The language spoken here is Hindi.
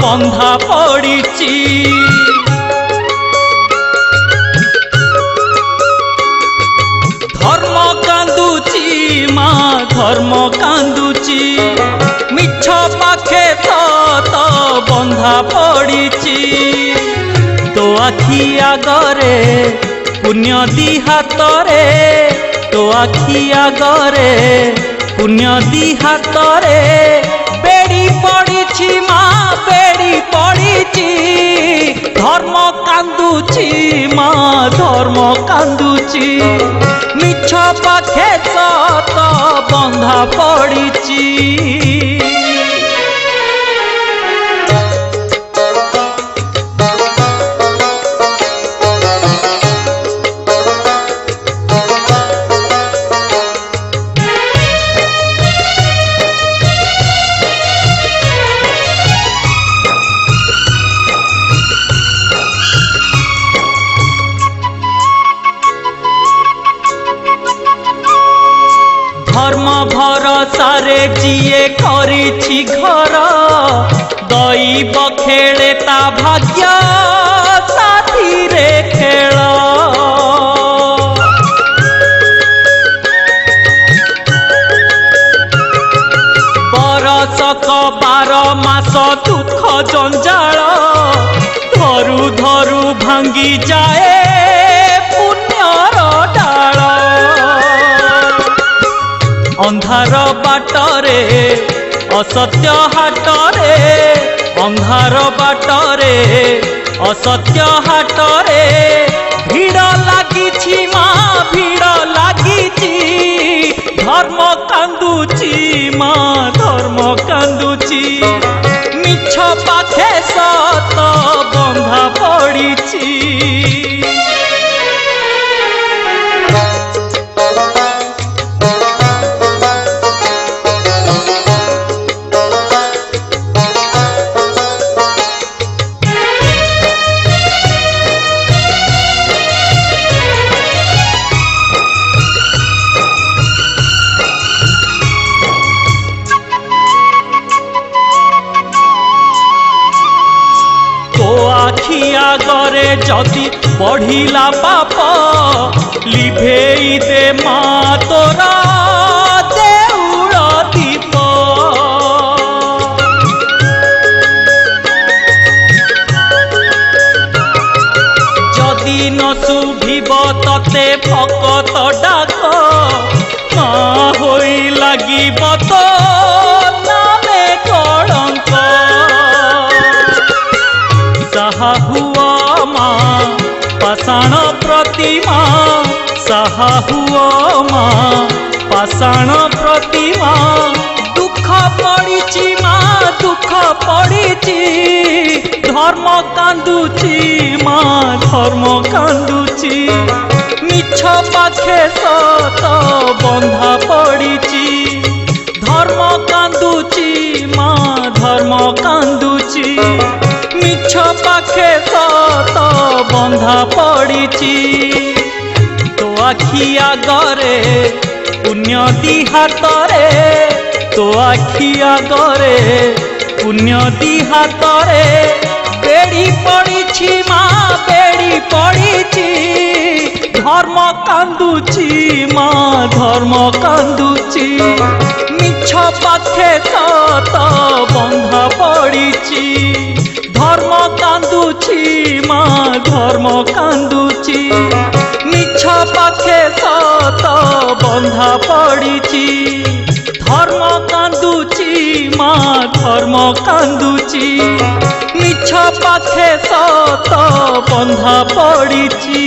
बंधा पड़िची। धर्म कांदुची माँ धर्म कांदुची, मिछ पाखे सत बंधा पड़िची। तो आखि आगरे पुण्य दी हातरे, तो आखि आगरे पुण्य दी हातरे बेड़ी पड़िची माँ बेड़ी पड़िची। धर्म कांदुची माँ धर्म कांदुची, मिछ पाखे सत बंधा पड़िची। धर्म भरोसारे जिए करिछि घर, दैव खेले ता भाग्य साथी रे खेल। बरसक 12 मास दुख जंजाल, धरु धरु भांगी जाए पुण्यर डाल। अंधार बाटरे असत्य हाटरे, अंधार बाटरे असत्य हाटरे भीड़ लागिछि माँ भीड़ लागिछि। धर्म कांदुची माँ धर्म कांदुची, मिछ पाखे सत बंधा पड़िची। आखि आगरे जदि बढ़िला पाप, लिभेई दे माँ तोरा देउल दीप। जदि न शुभिब तते भकत डाक, माँ होई लागिब तो नामे कलंक। साहा हुआ माँ पाषाण प्रतिमा, साहा हुआ माँ पाषाण प्रतिमा। दुख पड़िची माँ दुख पड़िची, धर्म कांदुची माँ धर्म कांदुची। मिछ पाखे सत बंधा पड़िची। धर्म कांदुची माँ धर्म कांदुची, मिछ पाखे सत बंधा पड़िची। तो आखि आगरे पुण्य दी हातरे, तो आखि आगरे पुण्य दी हातरे बेड़ी पड़िछि माँ बेड़ी पड़िछि। धर्म कांदुची माँ धर्म कांदुची, मिछ पाखे सत बंधा पड़िछि। धर्म कांदुची माँ धर्म कांदुची, मिछ पाखे सत बंधा पड़िछि। धर्म कांदुची माँ धर्म कांदुची, मिछ पाखे सत बंधा पड़िछि।